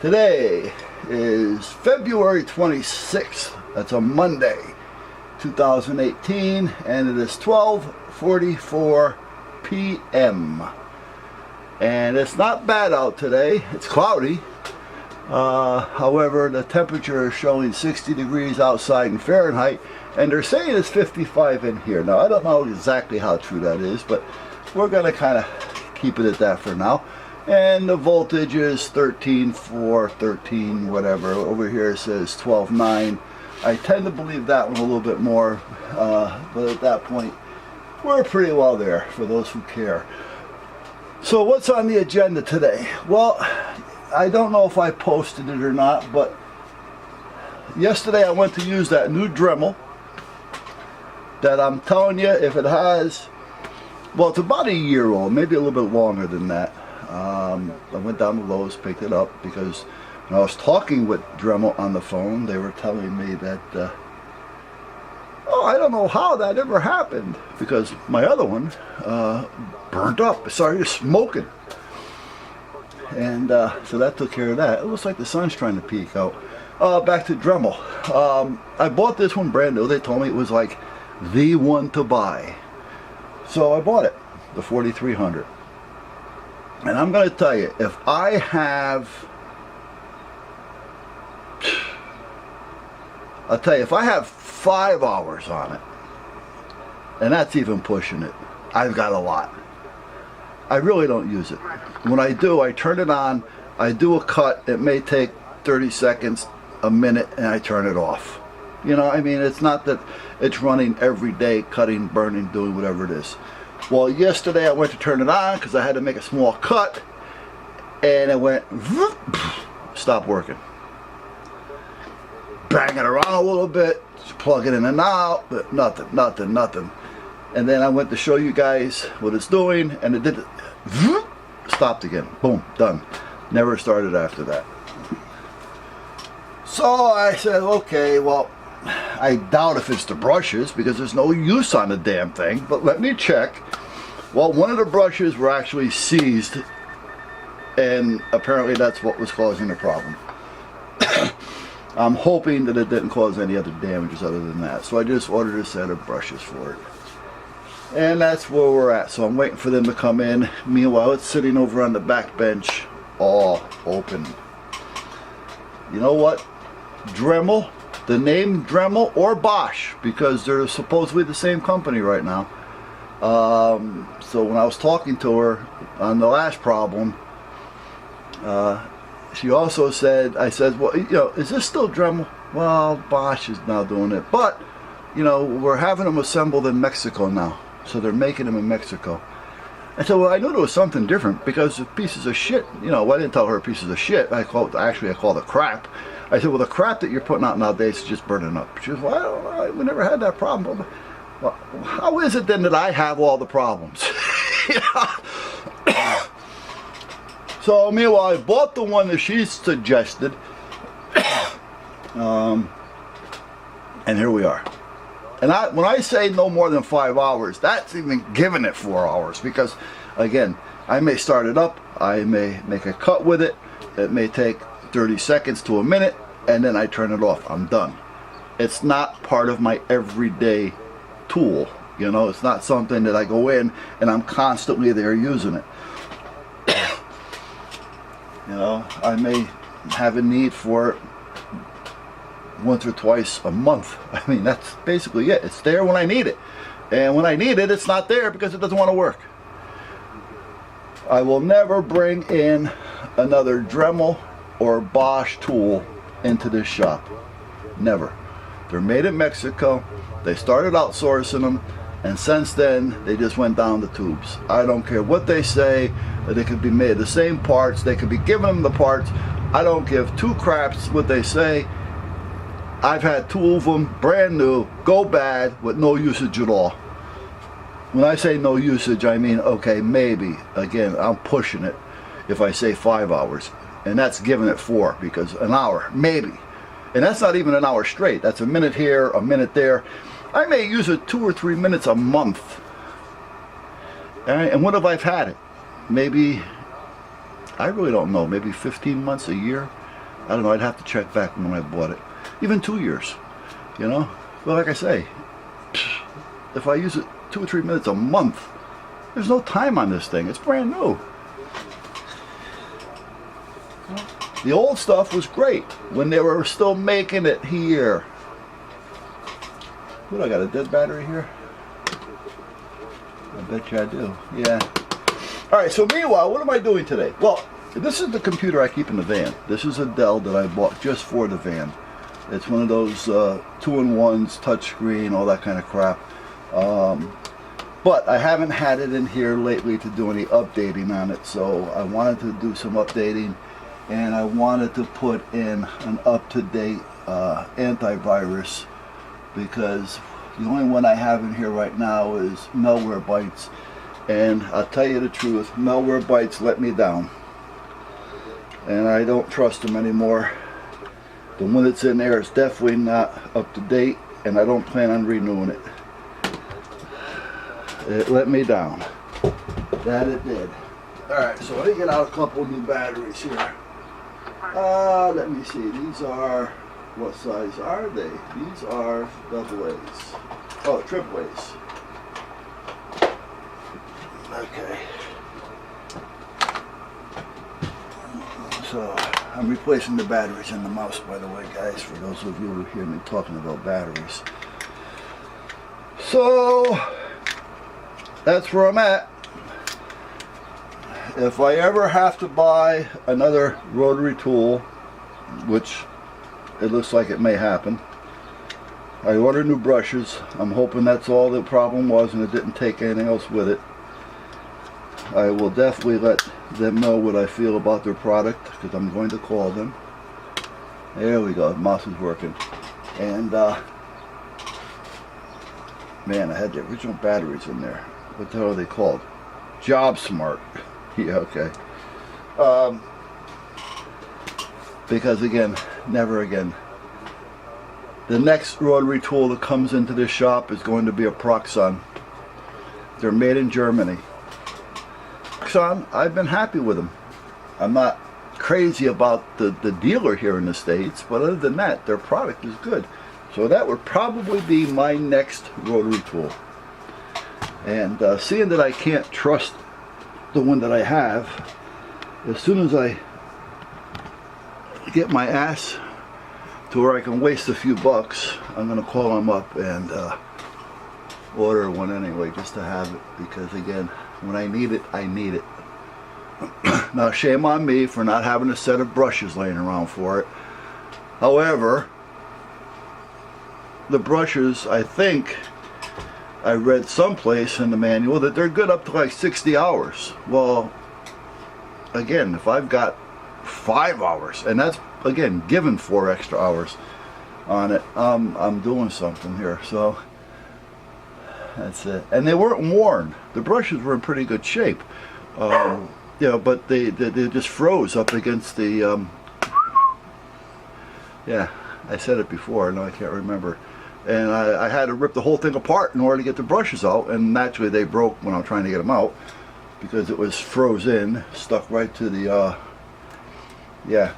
Today is February 26th. That's a Monday, 2018, and it is 12:44 p.m. And it's not bad out today. It's cloudy. However, the temperature is showing 60 degrees outside in Fahrenheit, and they're saying it's 55 in here. Now, I don't know exactly how true that is, but we're going to kind of keep it at that for now. And the voltage is 13.4, 13 whatever. Over here it says 12.9. I tend to believe that one a little bit more, but at that point, we're pretty well there for those who care. So what's on the agenda today? Well, I don't know if I posted it or not, but yesterday I went to use that new Dremel that I'm telling you, if it has, well, it's about a year old, maybe a little bit longer than that. I went down to Lowe's, picked it up, because when I was talking with Dremel on the phone, they were telling me that, oh, I don't know how that ever happened, because my other one burnt up. It started smoking. And so that took care of that. It looks like the sun's trying to peek out. Back to Dremel. I bought this one brand new. They told me it was like the one to buy. So I bought it, the 4300. And I'm going to tell you, if I have, I'll tell you, if I have 5 hours on it, and that's even pushing it, I've got a lot. I really don't use it. When I do, I turn it on, I do a cut, it may take 30 seconds, a minute, and I turn it off. You know, I mean, it's not that it's running every day, cutting, burning, doing whatever it is. Well, yesterday I went to turn it on because I had to make a small cut, and it went, stop working. Bang it around a little bit, plug it in and out, but nothing. And then I went to show you guys what it's doing, and it did it, stopped again. Boom, done. Never started after that. So I said, okay, well, I doubt if it's the brushes, because there's no use on the damn thing, but let me check. Well, one of the brushes were actually seized, and apparently that's what was causing the problem. I'm hoping that it didn't cause any other damages other than that. So I just ordered a set of brushes for it. And that's where we're at. So I'm waiting for them to come in. Meanwhile, it's sitting over on the back bench, all open. You know what? Dremel, the name Dremel or Bosch, because they're supposedly the same company right now. So when I was talking to her on the last problem, she also said, I said, well, you know, is this still Dremel? Well, Bosch is now doing it, but, you know, we're having them assembled in Mexico now. So they're making them in Mexico. I said, well, I knew there was something different, because the pieces of shit, you know, well, I didn't tell her pieces of shit. I called it crap. I said, well, the crap that you're putting out nowadays is just burning up. She was, well, I don't know, we never had that problem. Well, how is it then that I have all the problems? You know? So meanwhile, I bought the one that she suggested, and here we are. And when I say no more than 5 hours, that's even giving it 4 hours, because again, I may start it up, I may make a cut with it, it may take 30 seconds to a minute, and then I turn it off. I'm done. It's not part of my everyday tool. You know, it's not something that I go in and I'm constantly there using it. You know, I may have a need for it once or twice a month. I mean, that's basically it. It's there when I need it. And when I need it, it's not there because it doesn't want to work. I will never bring in another Dremel or Bosch tool into this shop. Never. They're made in Mexico. They started outsourcing them, and since then they just went down the tubes. I don't care what they say, that they could be made the same parts, they could be giving them the parts. I don't give two craps what they say. I've had 2 of them brand new go bad with no usage at all. When I say no usage, I mean, okay, maybe, again, I'm pushing it if I say 5 hours. And that's giving it 4, because an hour, maybe. And that's not even an hour straight. That's a minute here, a minute there. I may use it 2 or 3 minutes a month. All right, and what have I had it? Maybe, I really don't know, maybe 15 months, a year. I don't know, I'd have to check back when I bought it. Even 2 years, you know. But like I say, if I use it 2 or 3 minutes a month, there's no time on this thing. It's brand new. The old stuff was great when they were still making it here. What, I got a dead battery here? I bet you I do. Yeah. Alright, so meanwhile, what am I doing today? Well, this is the computer I keep in the van. This is a Dell that I bought just for the van. It's one of those 2-in-1s, touchscreen, all that kind of crap. But I haven't had it in here lately to do any updating on it, so I wanted to do some updating, and I wanted to put in an up-to-date antivirus, because the only one I have in here right now is Malwarebytes, and I'll tell you the truth, Malwarebytes let me down, and I don't trust them anymore. The one that's in there is definitely not up to date, and I don't plan on renewing it. It let me down. That it did. Alright, so let me get out a couple new batteries here. Let me see. These are, what size are they? These are AA's. Oh, AA's. Okay. So, I'm replacing the batteries in the mouse, by the way, guys, for those of you who hear me talking about batteries. So, that's where I'm at. If I ever have to buy another rotary tool, which it looks like it may happen, I ordered new brushes. I'm hoping that's all the problem was and it didn't take anything else with it. I will definitely let them know what I feel about their product, because I'm going to call them. There we go, the mouse is working. And man, I had the original batteries in there. What the hell are they called? Job Smart. Yeah, okay. Because again, never again. The next rotary tool that comes into this shop is going to be a Proxon. They're made in Germany. Proxon, I've been happy with them. I'm not crazy about the dealer here in the States, but other than that, their product is good. So that would probably be my next rotary tool. And seeing that I can't trust the one that I have, as soon as I get my ass to where I can waste a few bucks, I'm going to call them up and order one anyway, just to have it, because again, when I need it, I need it. Now, shame on me for not having a set of brushes laying around for it. However, the brushes, I think I read someplace in the manual that they're good up to like 60 hours. Well, again, if I've got 5 hours, and that's again given 4 extra hours on it, I'm doing something here. So that's it. And they weren't worn. The brushes were in pretty good shape, you know, but they just froze up against the yeah, I said it before, no, I can't remember. And I had to rip the whole thing apart in order to get the brushes out, and naturally they broke when I was trying to get them out, because it was frozen, stuck right to the yeah,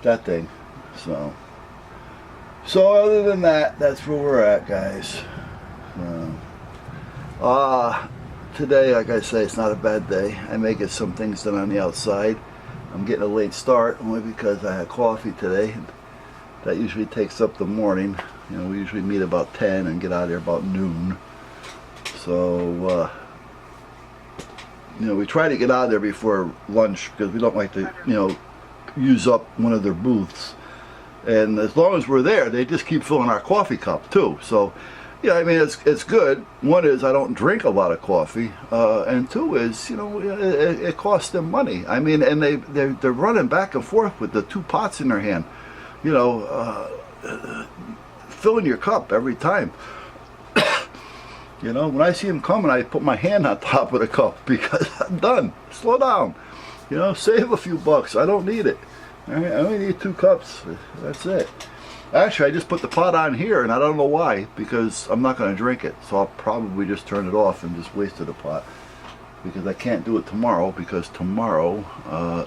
that thing. So other than that, that's where we're at, guys. Today, like I say, it's not a bad day. I may get some things done on the outside. I'm getting a late start only because I had coffee today. That usually takes up the morning. You know, we usually meet about 10 and get out of there about noon. So, you know, we try to get out of there before lunch because we don't like to, you know, use up one of their booths. And as long as we're there, they just keep filling our coffee cup too. So, yeah, I mean, it's good. One is I don't drink a lot of coffee, and two is, you know, it costs them money. I mean, and they're running back and forth with the 2 pots in their hand, you know, filling your cup every time. You know, when I see them coming, I put my hand on top of the cup because I'm done. Slow down. You know, save a few bucks. I don't need it. All right, I only need 2 cups. That's it. Actually, I just put the pot on here, and I don't know why, because I'm not going to drink it. So I'll probably just turn it off and just wasted a pot. because I can't do it tomorrow, because tomorrow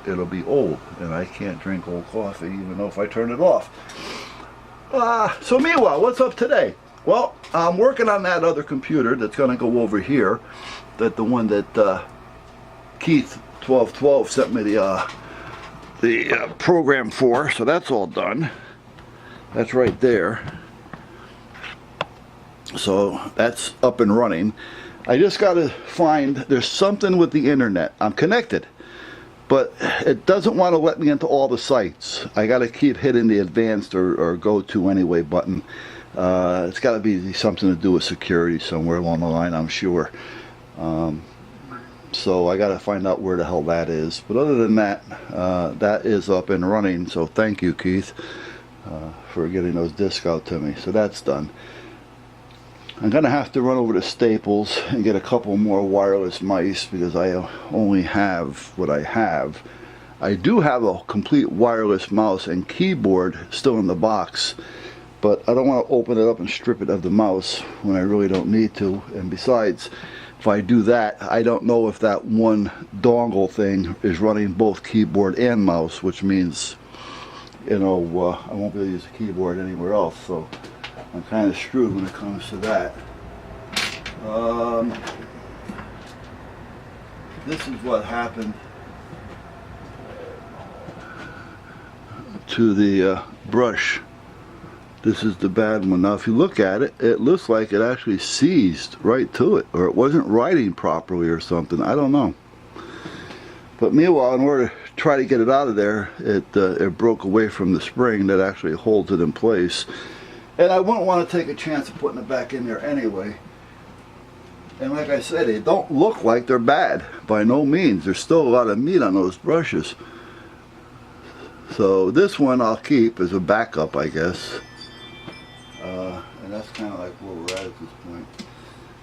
it'll be old and I can't drink old coffee even though if I turn it off. So meanwhile, what's up today? Well, I'm working on that other computer that's going to go over here, that the one that Keith 1212 sent me the program for, so that's all done. That's right there. So that's up and running. I just got to find, there's something with the internet. I'm connected, but it doesn't want to let me into all the sites. I got to keep hitting the advanced or go to anyway button. It's got to be something to do with security somewhere along the line, I'm sure. So I got to find out where the hell that is. But other than that, that is up and running. So thank you, Keith, for getting those discs out to me. So that's done. I'm going to have to run over to Staples and get a couple more wireless mice because I only have what I have. I do have a complete wireless mouse and keyboard still in the box, but I don't want to open it up and strip it of the mouse when I really don't need to. And besides, if I do that, I don't know if that one dongle thing is running both keyboard and mouse, which means, you know, I won't be able to use the keyboard anywhere else. So I'm kind of screwed when it comes to that. This is what happened to the brush. This is the bad one. Now if you look at it, it looks like it actually seized right to it, or it wasn't writing properly or something. I don't know. But meanwhile, in order to try to get it out of there, it broke away from the spring that actually holds it in place. And I wouldn't want to take a chance of putting it back in there anyway. And like I said, they don't look like they're bad. By no means. There's still a lot of meat on those brushes. So this one I'll keep as a backup, I guess. And that's kind of like where we're at this point.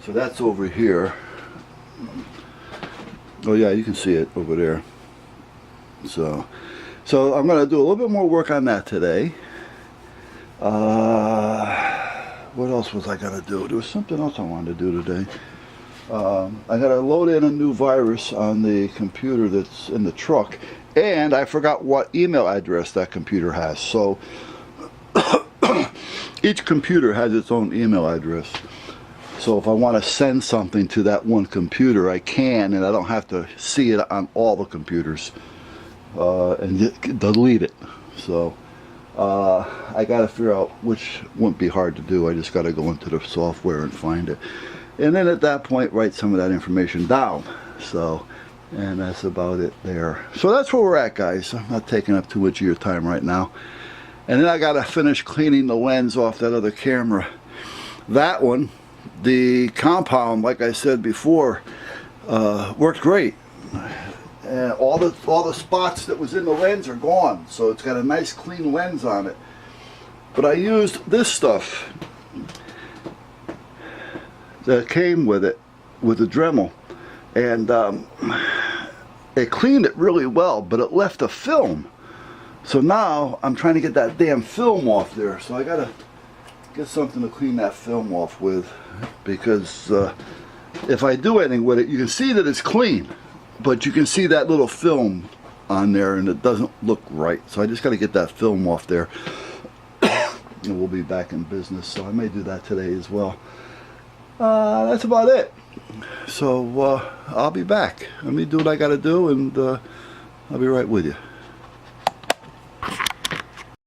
So that's over here. Oh yeah, you can see it over there. So I'm going to do a little bit more work on that today. What else was I gonna do? There was something else I wanted to do today. I gotta load in a new virus on the computer that's in the truck, and I forgot what email address that computer has. So each computer has its own email address. So if I want to send something to that one computer, I can, and I don't have to see it on all the computers and delete it. So I got to figure out, which wouldn't be hard to do. I just got to go into the software and find it, and then at that point write some of that information down. So, and that's about it there. So that's where we're at, guys. I'm not taking up too much of your time right now. And then I got to finish cleaning the lens off that other camera. That one, the compound, like I said before, worked great. And all the spots that was in the lens are gone, so it's got a nice clean lens on it. But I used this stuff that came with it, with the Dremel, and it cleaned it really well, but it left a film. So now I'm trying to get that damn film off there, so I gotta get something to clean that film off with, because if I do anything with it, you can see that it's clean, but you can see that little film on there and it doesn't look right. So I just got to get that film off there and we'll be back in business. So I may do that today as well. That's about it. So I'll be back. Let me do what I got to do, and I'll be right with you.